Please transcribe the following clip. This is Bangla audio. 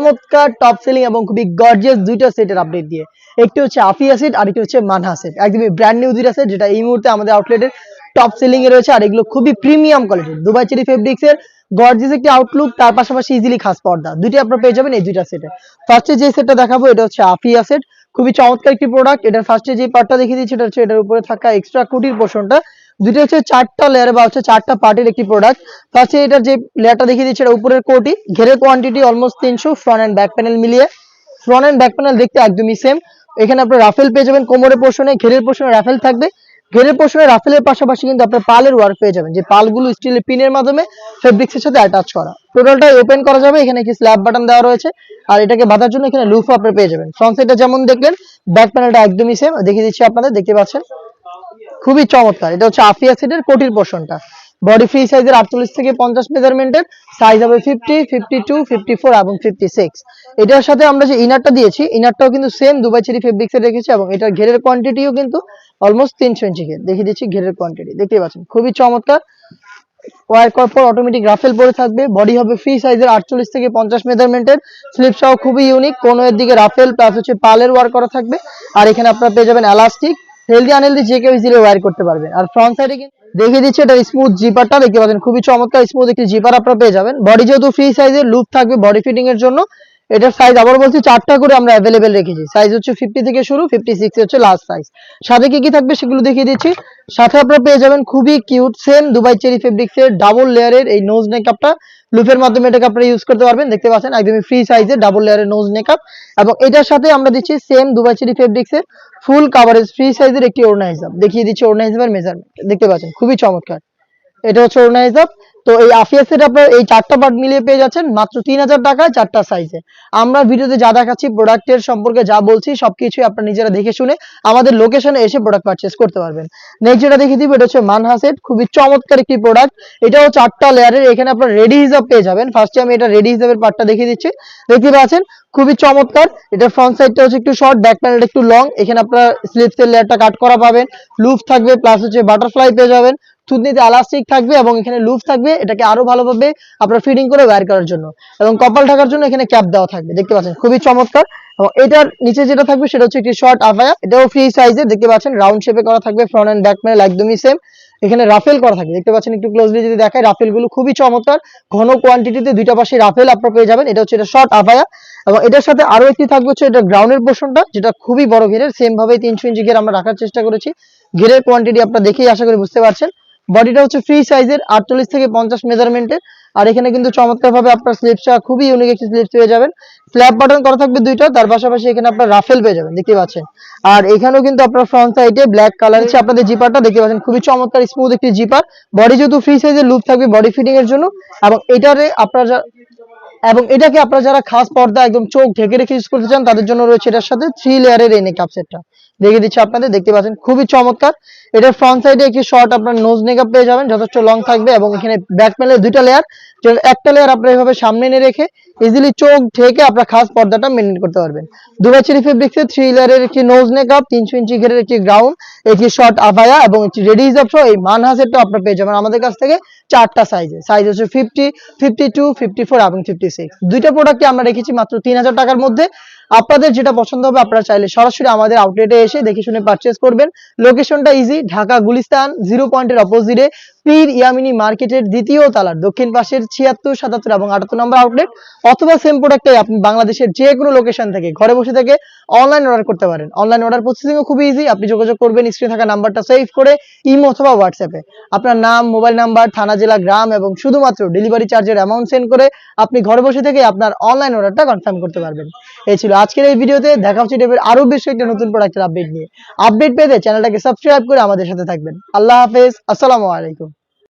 চমৎকার টপ সেলিং এবং খুবই গর্জিয়াস দুইটা সেটের আপডেট দিয়ে। একটি হচ্ছে আফিয়া সেট আর একটি হচ্ছে মানহা সেট, একদমই ব্র্যান্ড নিউ দুইটা সেট যেটা এই মুহূর্তে আমাদের আউটলেটের টপ সেলিং এ রয়েছে। আর এগুলো খুবই প্রিমিয়াম কোয়ালিটির দুবাই চেরি ফেব্রিক্স এর গর্জিয়াস একটি আউটলুক, তার পাশাপাশি ইজিলি খাস পর্দা দুইটি আপনারা পেয়ে যাবেন এই দুইটা সেটে। ফার্স্টে যে সেটটা দেখাবো এটা হচ্ছে আফিয়া সেট, খুবই চমৎকার একটি প্রোডাক্ট। এটার ফার্স্টে যে পার্টটা দেখিয়ে দিচ্ছি এটা হচ্ছে এটার উপরে থাকা এক্সট্রা কুটির পোর্শনটা, দুটো হচ্ছে চারটা লেয়ারে বা হচ্ছে চারটা পার্টের একটি প্রোডাক্ট। ফার্স্টে এটার যে লেয়ারটা দেখিয়ে দিচ্ছি এটা উপরের কোটি, ঘেরের quantity almost 300, front end back panel মিলিয়ে। ফ্রন্ট এন্ড ব্যাক প্যানেল দেখতে একদমই সেম। এখানে আপনার রাফেল পেয়ে যাবেন কোমরের পোর্শনে, ঘেরের পোর্শনে রাফেল থাকবে। ঘেরের পোর্শনে রাফেলের পাশাপাশি কিন্তু আপনার পালের ওয়ার্ক পেয়ে যাবেন, যে পালগুলো স্টিলের পিনের মাধ্যমে ফেব্রিক্সের সাথে অ্যাটাচ করা। টোটালটা ওপেন করা যাবে, এখানে একটি স্ল্যাব বাটন দেওয়া রয়েছে আর এটাকে বাঁধার জন্য এখানে লুফ আপনারা পেয়ে যাবেন। ফ্রন্ট সাইডটা যেমন দেখলেন, ব্যাক প্যানেলটা একদমই সেম, দেখিয়ে দিচ্ছি আপনাদের, দেখতে পাচ্ছেন খুবই চমৎকার। এটা হচ্ছে আফিয়া সেটের কোটির পোর্শনটা, বডি ফ্রি সাইজের 48 থেকে 50 মেজারমেন্টের, সাইজ হবে 50, 52, 54 এবং 56। এটার সাথে আমরা যে ইনারটা দিয়েছি, ইনারটাও কিন্তু সেম দুবাই চেরি ফেব্রিক্সে রেখেছি এবং এটার ঘেরের কোয়ান্টিটিও কিন্তু অলমোস্ট 300 ইঞ্চি ঘের। দেখিয়ে দিচ্ছি ঘেরের কোয়ান্টিটি, দেখতে পাচ্ছেন খুবই চমৎকার। ওয়ার করার পর অটোমেটিক রাফেল পরে থাকবে, বডি হবে ফ্রি সাইজের 48 থেকে 50 মেজারমেন্টের, স্লিপ সহ খুবই ইউনিক, কোনো এর দিকে রাফেল প্লাস হচ্ছে পালের ওয়ার করা থাকবে। আর এখানে আপনারা পেয়ে যাবেন এলাস্টিক, হেলদি আনহেলদি যে কেউ ইজিলি ওয়্যার করতে পারবেন। আর ফ্রন্ট সাইডে দেখিয়ে দিচ্ছি এটা স্মুথ জিপারটা, দেখতে পাচ্ছেন খুবই চমৎকার স্মুথ একটি জিপার আপনারা পেয়ে যাবেন। বডি যেহেতু ফ্রি সাইজের, লুপ থাকবে বডি ফিটিং এর জন্য। এটার সাইজ আবার বলছি চারটা করে আমরা অ্যাভেলেবেল রেখেছি, সাইজ হচ্ছে 50 থেকে শুরু, 56 হচ্ছে লাস্ট সাইজ। সাথে কি কি থাকবে সেগুলো দেখিয়ে দিচ্ছি। সাথে আপনারা পেয়ে যাবেন খুবই cute same Dubai cherry fabrics এর ডাবল লেয়ারের এই নোজ মেকআপটা, লুপের মাধ্যমে এটাকে আপনারা ইউজ করতে পারবেন। দেখতে পাচ্ছেন একদমই ফ্রি সাইজের ডাবল লেয়ারের নোজ মেকআপ, এবং এটার সাথে আমরা দিচ্ছি সেম দুবাই চেরি ফেব্রিক্স এর ফুল কাভারেজ ফ্রি সাইজের একটি ওড়না হিজাব। দেখিয়ে দিচ্ছি ওড়না হিজাবের মেজারমেন্ট, দেখতে পাচ্ছেন খুবই চমৎকার। এটা হচ্ছে ওড়না হিজাব। তো এই আফিয়া সেট আপনারা এই চারটা পার্ট মিলিয়ে পেয়ে যাচ্ছেন মাত্র 3000 টাকায় চারটা সাইজে। আমরা ভিডিওতে যা দেখাচ্ছি প্রোডাক্টের সম্পর্কে যা বলছি সবকিছুই আপনারা নিজেরা দেখে শুনে আমাদের লোকেশনে এসে প্রোডাক্ট পারচেজ করতে পারবেন। নেক্সট যেটা দেখিয়ে দিব এটা হচ্ছে মানহা সেট, খুবই চমৎকার একটি প্রোডাক্ট। এটাও চারটা লেয়ারের, এখানে আপনারা রেডি হিজাব পেয়ে যাবেন। ফার্স্টে আমি এটা রেডি হিজাবের পার্টটা দেখিয়ে দিচ্ছি, দেখতে পাচ্ছেন খুবই চমৎকার। এটা ফ্রন্ট সাইডটা হচ্ছে একটু শর্ট, ব্যাক প্যানেলটা একটু লং। এখানে আপনারা স্লিপসের লেয়ারটা কাট করা পাবেন, লুপ থাকবে প্লাস হচ্ছে বাটারফ্লাই পেয়ে যাবেন, থুতনিতে এলাস্টিক থাকবে এবং এখানে লুপ থাকবে, এটাকে আরো ভালোভাবে আপনারা ফিটিং করে ওয়্যার করার জন্য, এবং কপাল ঢাকার জন্য এখানে ক্যাপ দেওয়া থাকবে, দেখতে পাচ্ছেন খুবই চমৎকার। এবং এটার নিচে যেটা থাকবে সেটা হচ্ছে একটি শর্ট আফায়া, এটাও ফ্রি সাইজে, দেখতে পাচ্ছেন রাউন্ড শেপে করা থাকবে, ফ্রন্ট এন্ড ব্যাক প্যানেল একদমই সেম। এখানে রাফেল করা থাকবে, দেখতে পাচ্ছেন একটু ক্লোজলি যদি দেখায়, রাফেল গুলো খুবই চমৎকার, ঘন কোয়ান্টিটিতে দুইটা পাশে রাফেল আপনারা পেয়ে যাবেন। এটা হচ্ছে এটা শর্ট আফায়া, এবং এটার সাথে আরো একটি থাকবে হচ্ছে এটা গ্রাউন্ডের পোর্শনটা, যেটা খুবই বড় ঘেরের, সেম ভাবে 300 ইঞ্চি ঘের আমরা রাখার চেষ্টা করেছি। ঘেরের কোয়ান্টিটি আপনারা দেখেই আশা করি বুঝতে পারছেন। বডিটা হচ্ছে ফ্রি সাইজের 48 থেকে 50 মেজারমেন্টের, আর এখানে কিন্তু চমৎকার ভাবে আপনার স্লিপসটা খুবই ইউনিক একটি স্লিপস পেয়ে যাবেন। স্ল্যাব বাটন করা থাকবে দুইটা, তার পাশাপাশি এখানে আপনার রাফেল পেয়ে যাবেন, দেখতে পাচ্ছেন। আর এখানেও কিন্তু আপনার ফ্রন্ট সাইডে ব্ল্যাক কালার হচ্ছে আপনাদের জিপারটা, দেখতে পাচ্ছেন খুবই চমৎকার স্মুথ একটি জিপার। বডি যেহেতু ফ্রি সাইজের, লুপ থাকবে বডি ফিটিং এর জন্য, এবং এটারে আপনারা এটাকে আপনারা যারা খাস পর্দা একদম চোখ ঢেকে রেখে ইউজ করতে চান তাদের জন্য রয়েছে এটার সাথে 3 লেয়ারের এই নেকআপ সেটটা, দেখিয়ে দিচ্ছি আপনাদের, দেখতে পাচ্ছেন খুবই চমৎকার। এটার ফ্রন্ট সাইডে একটি শর্ট আপনার নোজ নেকআপ পেয়ে যাবেন, যথেষ্ট লং থাকবে, এবং এখানে ব্যাক প্যানেলে দুইটা লেয়ার, একটা লেয়ার আপনারা এভাবে সামনে এনে রেখে ইজিলি চোখ ঢেকে আপনার খাস পর্দাটা মেনটেন করতে পারবেন। দুবাই চেরি ফেব্রিক্সের 3 লেয়ারের একটি নোজ নেকআপ, 300 ইঞ্চি ঘেরের একটি গ্রাউন্ড, একটি শর্ট আফায়া এবং একটি রেডি হিজাব সহ এই মানহা সেটটা আপনারা পেয়ে যাবেন আমাদের কাছ থেকে চারটা সাইজে। সাইজ হচ্ছে 50, 52, 54 এবং 56। দুইটা প্রোডাক্টই আমরা রেখেছি মাত্র 3000 টাকার মধ্যে। আপনাদের যেটা পছন্দ হবে আপনারা চাইলে সরাসরি আমাদের আউটলেটে এসে দেখে শুনে পারচেজ করবেন। লোকেশনটা ইজি, ঢাকা গুলিস্তান 0 পয়েন্টের অপোজিটে পীর ইয়ামিনী মার্কেটের দ্বিতীয় তলার দক্ষিণ পাশের 76, 77 এবং 78 নম্বর আউটলেট, অথবা সেম প্রোডাক্টটাই আপনি বাংলাদেশের যে কোনো লোকেশন থেকে ঘরে বসে থেকে অনলাইন অর্ডার করতে পারেন। অনলাইন অর্ডার প্রসেসিংও খুবই ইজি, আপনি যোগাযোগ করবেন স্ক্রিনে থাকা নাম্বারটা সেভ করে ইমো অথবা হোয়াটসঅ্যাপে আপনার নাম, মোবাইল নাম্বার, থানা, জেলা, গ্রাম এবং শুধুমাত্র ডেলিভারি চার্জের অ্যামাউন্ট সেন্ড করে আপনি ঘরে বসে থেকে আপনার অনলাইন অর্ডারটা কনফার্ম করতে পারবেন। এই ছিল আজকের এই ভিডিওতে, দেখা হচ্ছে আরো বেশ একটা নতুন প্রোডাক্টের আপডেট নিয়ে। আপডেট পেতে চ্যানেলটাকে সাবস্ক্রাইব করে আমাদের সাথে থাকবেন। আল্লাহ হাফেজ, আসসালামু আলাইকুম।